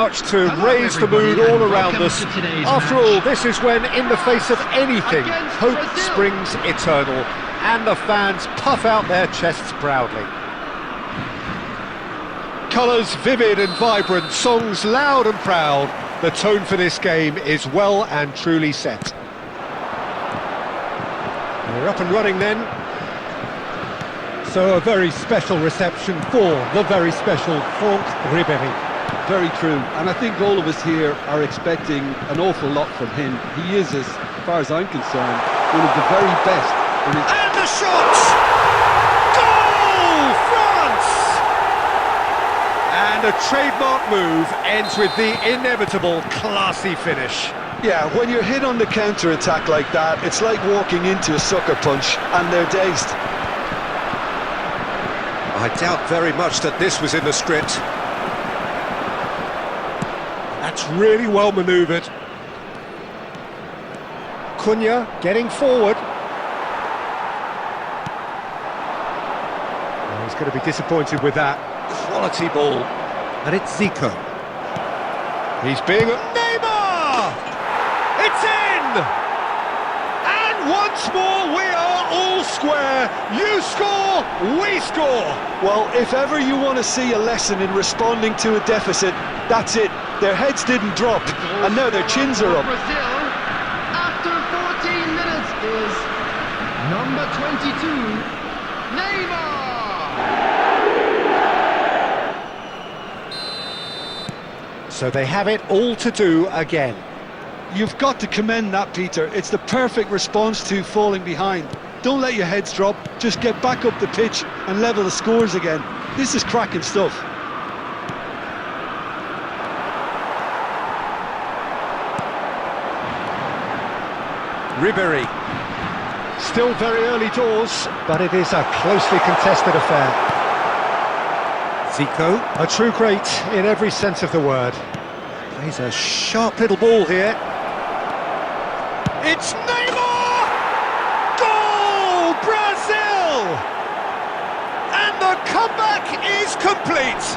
Much to raise the mood all around us. After all, this is when, in the face of anything, hope springs eternal, and the fans puff out their chests proudly. Colours vivid and vibrant, songs loud and proud. The tone for this game is well and truly set. We're up and running then. So a very special reception for the very special Franck Ribéry. Very true, and I think all of us here are expecting an awful lot from him. He is, as far as I'm concerned, one of the very best. And the shot! Goal! France! And a trademark move ends with the inevitable classy finish. Yeah, when you're hit on the counter-attack like that, it's like walking into a sucker punch, and they're dazed. I doubt very much that this was in the script. That's really well manoeuvred. Cunha getting forward. Oh, he's going to be disappointed with that. Quality ball. And it's Zico. He's being... Neymar! It's in! And once more we are all square. You score, we score. Well, if ever you want to see a lesson in responding to a deficit, that's it. Their heads didn't drop, and now their chins are up. Brazil, after 14 minutes, is number 22, Neymar! So they have it all to do again. You've got to commend that, Peter. It's the perfect response to falling behind. Don't let your heads drop, just get back up the pitch and level the scores again. This is cracking stuff. Ribéry. Still very early doors, but it is a closely contested affair. Zico, a true great in every sense of the word. Plays a sharp little ball here. It's Neymar! Goal! Brazil! And the comeback is complete!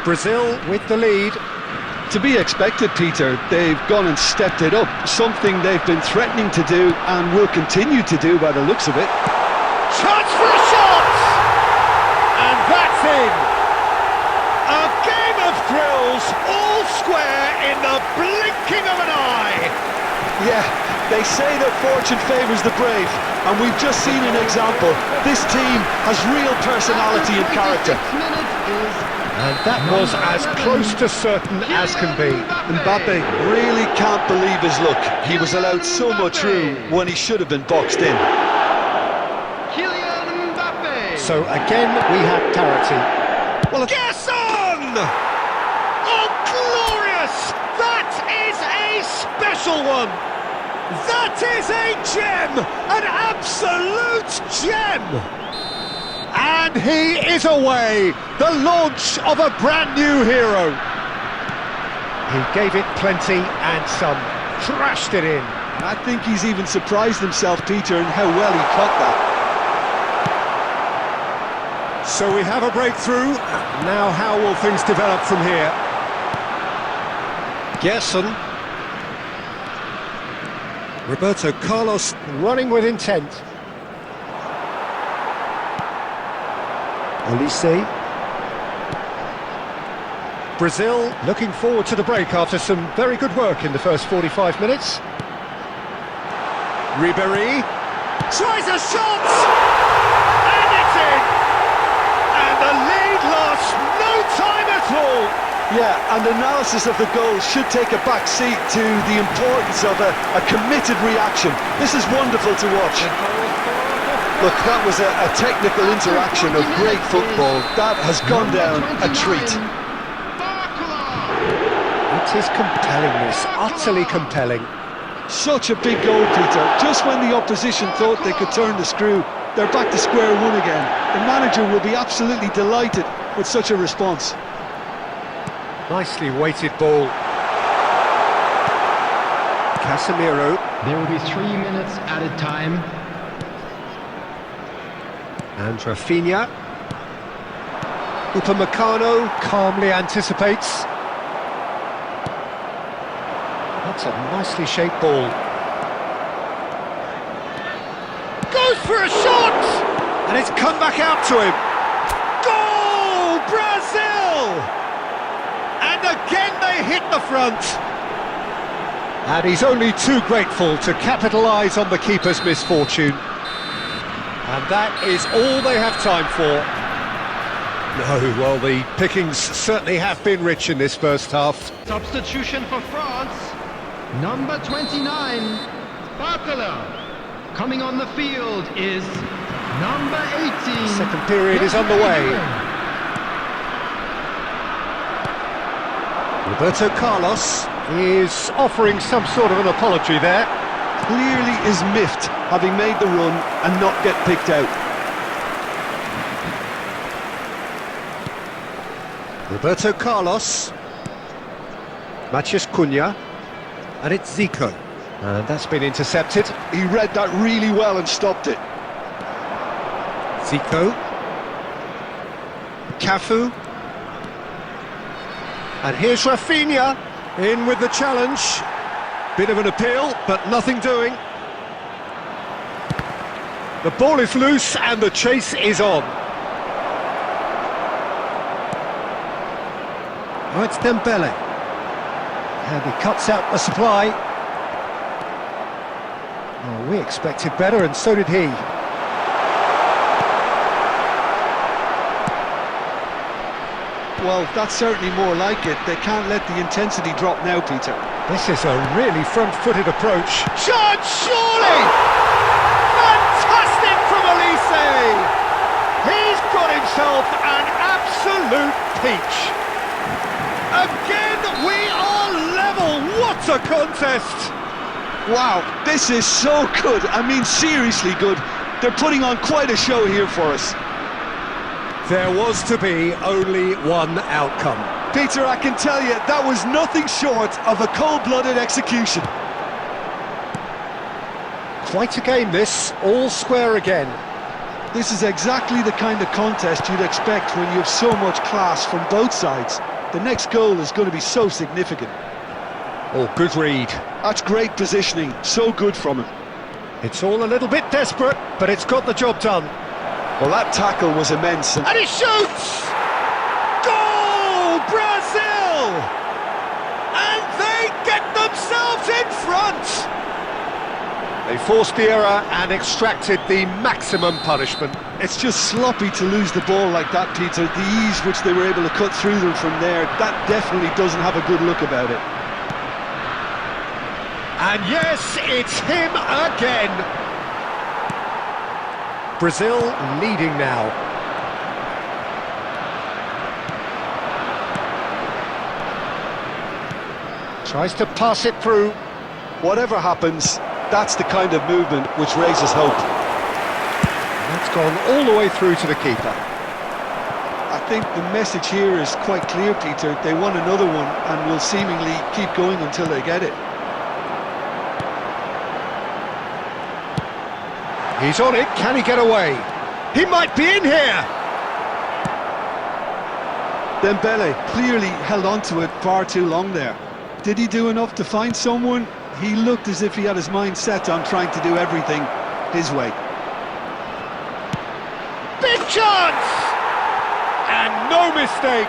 Brazil with the lead. To be expected, Peter. They've gone and stepped it up, something they've been threatening to do and will continue to do by the looks of it. Chance for a shot! And that's in! A game of thrills, all square in the blinking of an eye! Yeah, they say that fortune favours the brave, and we've just seen an example. This team has real personality and character. And that was as close to certain as can be. Mbappé really can't believe his luck. He was allowed so much room when he should have been boxed in. Kylian Mbappé! So again we have clarity. Well, Gerson! Oh, glorious! That is a special one! That is a gem! An absolute gem! And he is away! The launch of a brand new hero! He gave it plenty and some, crashed it in. I think he's even surprised himself, Peter, in how well he caught that. So we have a breakthrough. Now how will things develop from here? Gerson. Roberto Carlos running with intent. Olise. Brazil looking forward to the break after some very good work in the first 45 minutes. Ribéry tries a shot! And it's in! And the lead lasts no time at all! Yeah, and analysis of the goal should take a back seat to the importance of a committed reaction. This is wonderful to watch. Look, that was a technical interaction of great football. That has gone down a treat. It is compelling, this, utterly compelling. Such a big goal, Peter. Just when the opposition thought they could turn the screw, they're back to square one again. The manager will be absolutely delighted with such a response. Nicely weighted ball. Casemiro. There will be 3 minutes added time. And Raphinha. Upamecano calmly anticipates. That's a nicely shaped ball. Goes for a shot! And it's come back out to him. Goal! Brazil! And again they hit the front. And he's only too grateful to capitalise on the keeper's misfortune. And that is all they have time for. No, well, the pickings certainly have been rich in this first half. Substitution for France. Number 29, Barcola. Coming on the field is number 18. Second period is underway. Roberto Carlos is offering some sort of an apology there. Clearly is miffed, having made the run and not get picked out. Roberto Carlos. Matheus Cunha. And it's Zico. And that's been intercepted. He read that really well and stopped it. Zico. Cafu. And here's Raphinha in with the challenge. Bit of an appeal, but nothing doing. The ball is loose and the chase is on. Oh, it's Dembele. And he cuts out the supply. Oh, we expected better, and so did he. Well, that's certainly more like it. They can't let the intensity drop now, Peter. This is a really front-footed approach. Chance, surely! Fantastic from Olise! He's got himself an absolute peach. Again, we are level. What a contest! Wow, this is so good. I mean, seriously good. They're putting on quite a show here for us. There was to be only one outcome. Peter, I can tell you, that was nothing short of a cold-blooded execution. Quite a game this, all square again. This is exactly the kind of contest you'd expect when you have so much class from both sides. The next goal is going to be so significant. Oh, good read. That's great positioning, so good from him. It's all a little bit desperate, but it's got the job done. Well, that tackle was immense. And he shoots! Goal! Brazil! And they get themselves in front! They forced the error and extracted the maximum punishment. It's just sloppy to lose the ball like that, Peter. The ease which they were able to cut through them from there, that definitely doesn't have a good look about it. And yes, it's him again. Brazil leading now. Tries to pass it through. Whatever happens, that's the kind of movement which raises hope. That's gone all the way through to the keeper. I think the message here is quite clear, Peter. They want another one and will seemingly keep going until they get it. He's on it, can he get away? He might be in here! Dembele clearly held on to it far too long there. Did he do enough to find someone? He looked as if he had his mind set on trying to do everything his way. Big chance! And no mistake!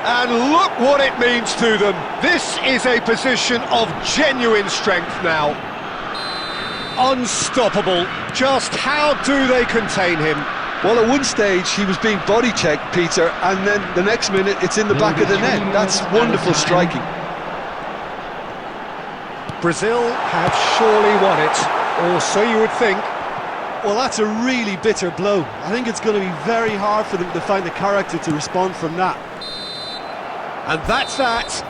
And look what it means to them. This is a position of genuine strength now. Unstoppable. Just how do they contain him? Well, at one stage he was being body checked, Peter, and then the next minute it's in the back of the net. That's wonderful striking. Brazil have surely won it, or so you would think. Well, that's a really bitter blow. I think it's going to be very hard for them to find the character to respond from that. And that's that.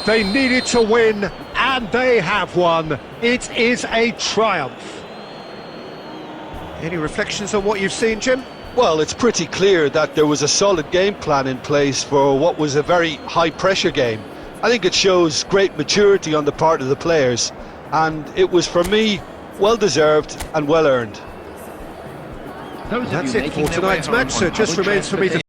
They needed to win, and they have won. It is a triumph. Any reflections on what you've seen, Jim? Well, it's pretty clear that there was a solid game plan in place for what was a very high-pressure game. I think it shows great maturity on the part of the players, and it was, for me, well-deserved and well-earned. That's it for tonight's match, so it just remains for me to